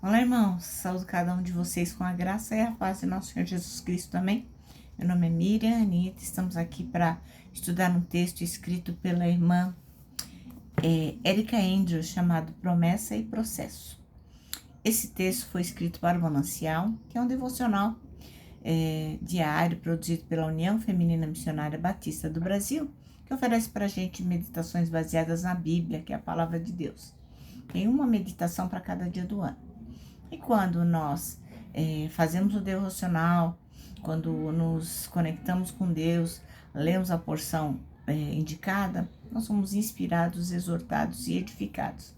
Olá, irmãos. Saúdo cada um de vocês com a graça e a paz de nosso Senhor Jesus Cristo também. Meu nome é Miriam Anitta. Estamos aqui para estudar um texto escrito pela irmã Erika Andrews, chamado Promessa e Processo. Esse texto foi escrito para o Manancial, que é um devocional diário produzido pela União Feminina Missionária Batista do Brasil, que oferece para a gente meditações baseadas na Bíblia, que é a palavra de Deus. Tem uma meditação para cada dia do ano. E quando nós fazemos o devocional, quando nos conectamos com Deus, lemos a porção indicada, nós somos inspirados, exortados e edificados.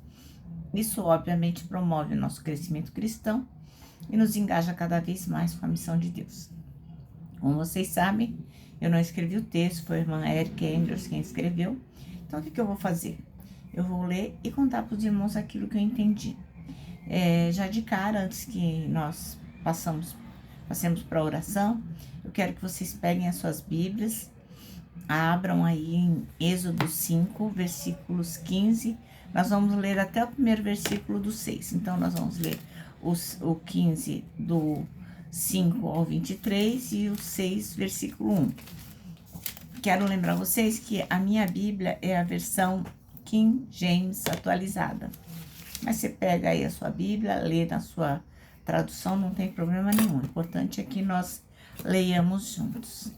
Isso, obviamente, promove o nosso crescimento cristão e nos engaja cada vez mais com a missão de Deus. Como vocês sabem, eu não escrevi o texto, foi a irmã Erika Andrews quem escreveu. Então, o que eu vou fazer? Eu vou ler e contar para os irmãos aquilo que eu entendi. Já de cara, antes que nós passemos para a oração, eu quero que vocês peguem as suas Bíblias, abram aí em Êxodo 5, versículos 15, nós vamos ler até o primeiro versículo do 6, então nós vamos ler o 15 do 5 ao 23 e o 6, versículo 1. Quero lembrar vocês que a minha Bíblia é a versão King James atualizada. Mas você pega aí a sua Bíblia, lê na sua tradução, não tem problema nenhum. O importante é que nós leiamos juntos.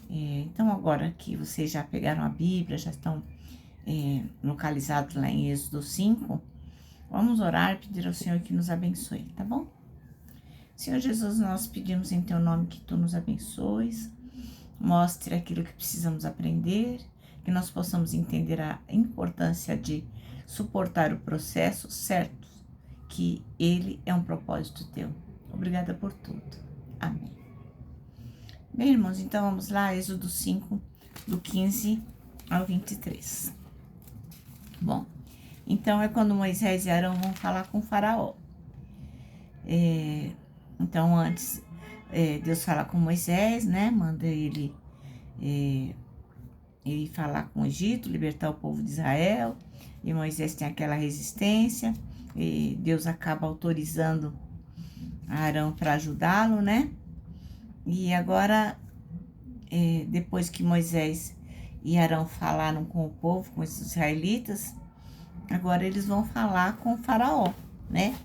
Então, agora que vocês já pegaram a Bíblia, já estão localizados lá em Êxodo 5, vamos orar e pedir ao Senhor que nos abençoe, tá bom? Senhor Jesus, nós pedimos em Teu nome que Tu nos abençoes, mostre aquilo que precisamos aprender, que nós possamos entender a importância de suportar o processo, certo que ele é um propósito Teu. Obrigada por tudo. Amém. Bem, irmãos, então vamos lá, Êxodo 5, do 15 ao 23. Bom, então é quando Moisés e Arão vão falar com o faraó. Então, antes, Deus fala com Moisés, né, manda ele falar com o Egito, libertar o povo de Israel, e Moisés tem aquela resistência, e Deus acaba autorizando Arão para ajudá-lo, né? E agora, depois que Moisés e Arão falaram com o povo, com os israelitas, agora eles vão falar com o faraó, né?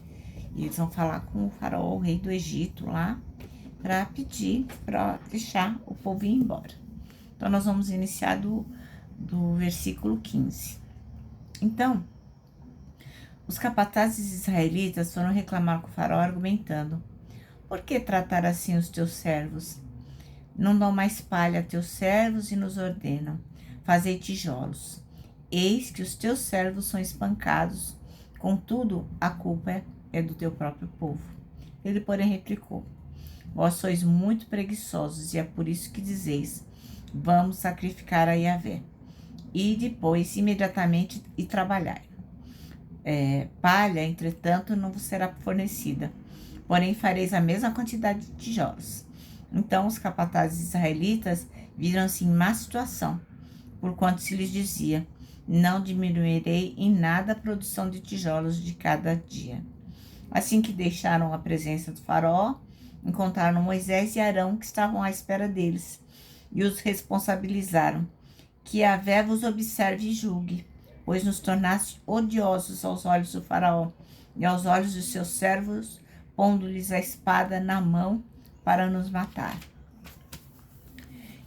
E eles vão falar com o faraó, o rei do Egito lá, para pedir para deixar o povo ir embora. Então, nós vamos iniciar do versículo 15. Então, os capatazes israelitas foram reclamar com o faraó, argumentando: por que tratar assim os teus servos? Não dão mais palha a teus servos e nos ordenam: fazei tijolos. Eis que os teus servos são espancados, contudo, a culpa é do teu próprio povo. Ele, porém, replicou: vós sois muito preguiçosos, e é por isso que dizeis: vamos sacrificar a Yahvé. E depois, imediatamente, e trabalhai. Palha, entretanto, não vos será fornecida, porém fareis a mesma quantidade de tijolos. Então os capatazes israelitas viram-se em má situação, porquanto se lhes dizia: não diminuirei em nada a produção de tijolos de cada dia. Assim que deixaram a presença do faraó, encontraram Moisés e Arão, que estavam à espera deles, e os responsabilizaram: que Yahvé vos observe e julgue, pois nos tornaste odiosos aos olhos do faraó e aos olhos dos seus servos, pondo-lhes a espada na mão para nos matar.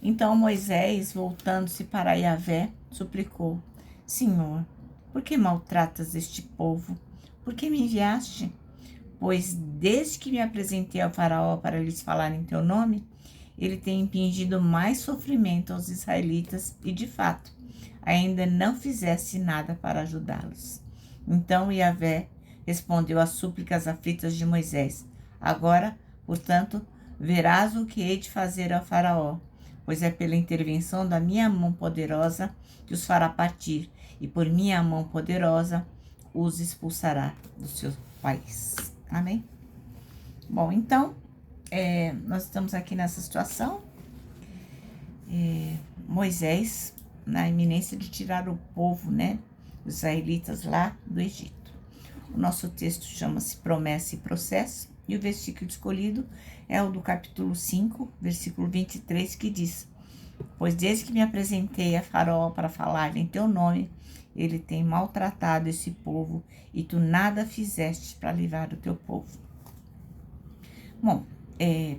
Então Moisés, voltando-se para Yahvé, suplicou: Senhor, por que maltratas este povo? Por que me enviaste? Pois desde que me apresentei ao faraó para lhes falar em teu nome, ele tem impingido mais sofrimento aos israelitas e, de fato, ainda não fizesse nada para ajudá-los. Então Yahvé respondeu às súplicas aflitas de Moisés: agora, portanto, verás o que hei de fazer ao faraó, pois é pela intervenção da minha mão poderosa que os fará partir, e por minha mão poderosa os expulsará do seu país. Amém? Bom, então, nós estamos aqui nessa situação. Moisés, na iminência de tirar o povo, né, os israelitas lá do Egito. O nosso texto chama-se Promessa e Processo, e o versículo escolhido é o do capítulo 5, versículo 23, que diz: Pois desde que me apresentei a Faraó para falar em teu nome, ele tem maltratado esse povo, e tu nada fizeste para livrar o teu povo. Bom,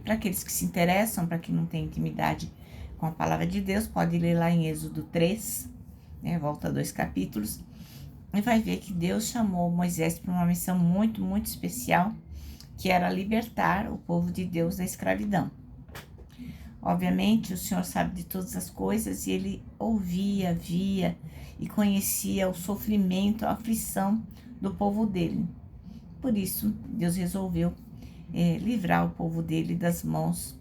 para aqueles que se interessam, para quem não tem intimidade com a palavra de Deus, pode ler lá em Êxodo 3, volta 2 capítulos, e vai ver que Deus chamou Moisés para uma missão muito, muito especial, que era libertar o povo de Deus da escravidão. Obviamente, o Senhor sabe de todas as coisas e ele ouvia, via e conhecia o sofrimento, a aflição do povo dele. Por isso, Deus resolveu livrar o povo dele das mãos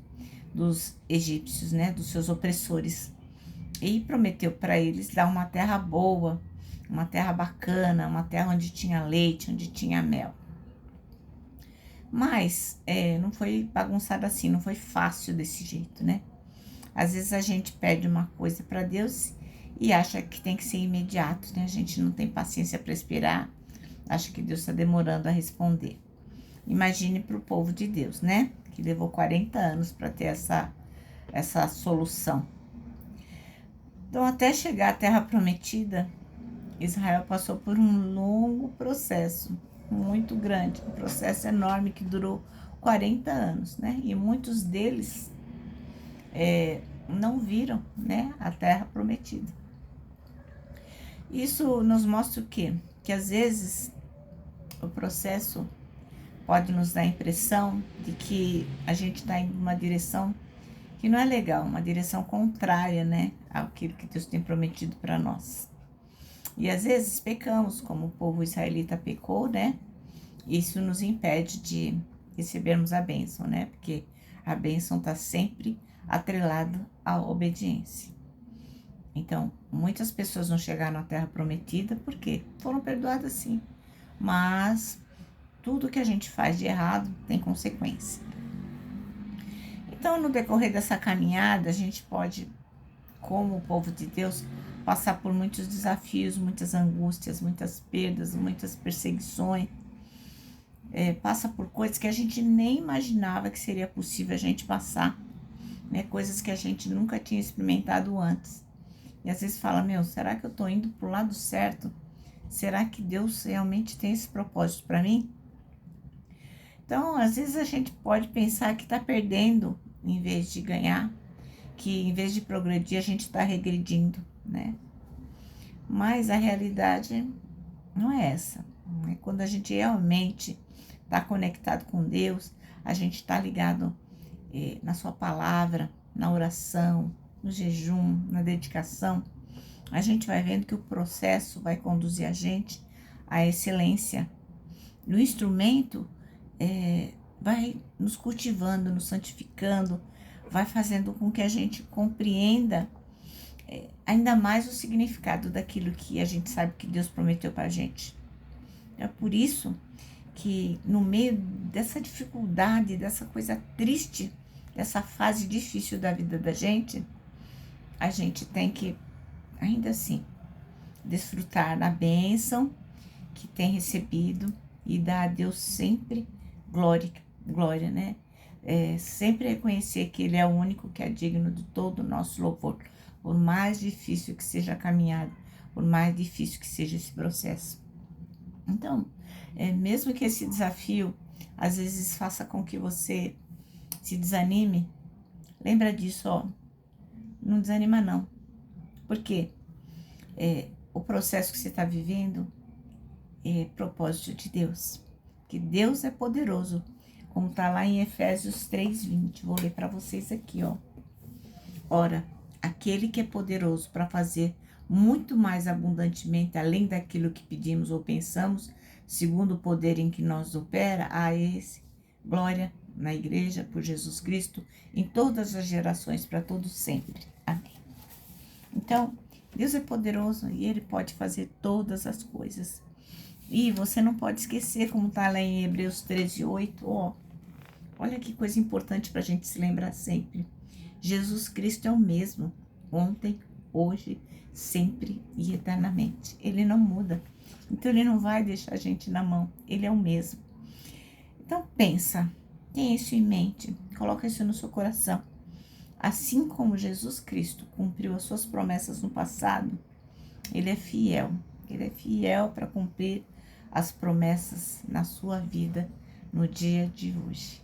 dos egípcios, dos seus opressores. E prometeu para eles dar uma terra boa, uma terra bacana, uma terra onde tinha leite, onde tinha mel. Mas não foi bagunçado assim, não foi fácil desse jeito, Às vezes a gente pede uma coisa para Deus e acha que tem que ser imediato, A gente não tem paciência para esperar, acha que Deus está demorando a responder. Imagine para o povo de Deus, Que levou 40 anos para ter essa solução. Então, até chegar à Terra Prometida, Israel passou por um longo processo, muito grande, um processo enorme que durou 40 anos, E muitos deles não viram, a Terra Prometida. Isso nos mostra o quê? Que às vezes o processo pode nos dar a impressão de que a gente está em uma direção que não é legal, uma direção contrária, àquilo que Deus tem prometido para nós. E às vezes pecamos, como o povo israelita pecou, Isso nos impede de recebermos a bênção, Porque a bênção está sempre atrelada à obediência. Então, muitas pessoas não chegaram à Terra Prometida porque foram perdoadas sim, mas tudo que a gente faz de errado tem consequência. Então, no decorrer dessa caminhada, a gente pode, como o povo de Deus, passar por muitos desafios, muitas angústias, muitas perdas, muitas perseguições. Passa por coisas que a gente nem imaginava que seria possível a gente passar, Coisas que a gente nunca tinha experimentado antes. E às vezes fala, será que eu tô indo pro lado certo? Será que Deus realmente tem esse propósito para mim? Então, às vezes a gente pode pensar que está perdendo em vez de ganhar, que em vez de progredir a gente está regredindo, Mas a realidade não é essa. Quando a gente realmente está conectado com Deus, a gente está ligado na sua palavra, na oração, no jejum, na dedicação, a gente vai vendo que o processo vai conduzir a gente à excelência. No instrumento, vai nos cultivando, nos santificando, vai fazendo com que a gente compreenda ainda mais o significado daquilo que a gente sabe que Deus prometeu para a gente. É por isso que no meio dessa dificuldade, dessa coisa triste, dessa fase difícil da vida da gente, a gente tem que, ainda assim, desfrutar da bênção que tem recebido e dar a Deus sempre glória, sempre reconhecer que Ele é o único que é digno de todo o nosso louvor, por mais difícil que seja a caminhada, por mais difícil que seja esse processo. Então, mesmo que esse desafio às vezes faça com que você se desanime, lembra disso, não desanima não. Por quê? O processo que você está vivendo é propósito de Deus, que Deus é poderoso, como está lá em Efésios 3:20, vou ler para vocês aqui, Ora, aquele que é poderoso para fazer muito mais abundantemente, além daquilo que pedimos ou pensamos, segundo o poder em que nos opera, a esse glória na igreja, por Jesus Cristo, em todas as gerações, para todos sempre. Amém. Então, Deus é poderoso e Ele pode fazer todas as coisas. E você não pode esquecer, como está lá em Hebreus 13:8, olha que coisa importante para a gente se lembrar sempre. Jesus Cristo é o mesmo, ontem, hoje, sempre e eternamente. Ele não muda. Então ele não vai deixar a gente na mão, ele é o mesmo. Então pensa, tenha isso em mente, coloca isso no seu coração. Assim como Jesus Cristo cumpriu as suas promessas no passado, ele é fiel. Ele é fiel para cumprir as promessas na sua vida no dia de hoje.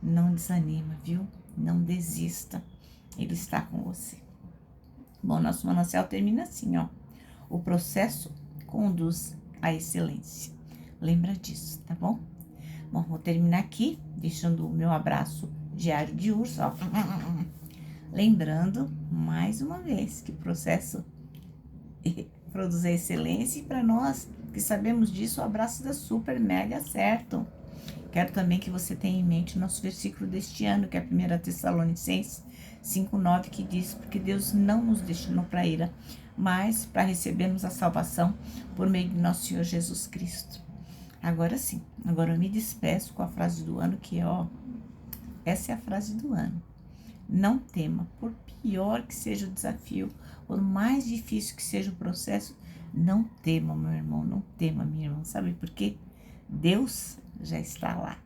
Não desanima, viu? Não desista. Ele está com você. Bom, nosso manancial termina assim, ó. O processo conduz à excelência. Lembra disso, tá bom? Bom, vou terminar aqui, deixando o meu abraço diário de urso, ó. Lembrando, mais uma vez, que o processo produz a excelência, e para nós que sabemos disso, o abraço dá super mega certo. Quero também que você tenha em mente o nosso versículo deste ano, que é 1 Tessalonicenses 5:9, que diz: porque Deus não nos destinou para a ira, mas para recebermos a salvação por meio de nosso Senhor Jesus Cristo. Agora sim, agora eu me despeço com a frase do ano, que é, ó, essa é a frase do ano. Não tema, por pior que seja o desafio, por mais difícil que seja o processo, não tema, meu irmão, não tema, minha irmã. Sabe por quê? Deus já está lá.